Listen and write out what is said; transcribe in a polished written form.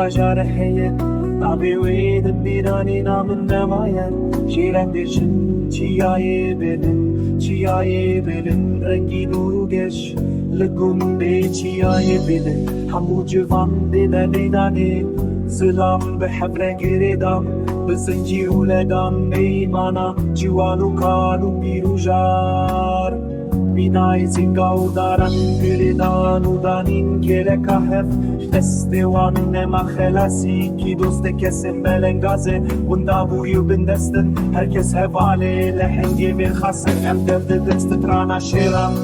bajarek heye Navê de bîranîna min nemaye Şîrek dêjin Çiyayê Bilind Çiyayê Bilind rengîn û rûgeş li gundê Çiyayê Bilind Hemû civandine meydanê Zilam bi hebre Girêdan bi zincîr û ledan bêîmana Ciwan û kal û pîrojar Mîna êzinga û daran Girêdan û danîn kêleka hev destê wan nema xelasî Kî dostê kesin belengazê Wenda bûyî bin destin Herkes hevalê li hengêmê xasin Em derdê dest trana şêran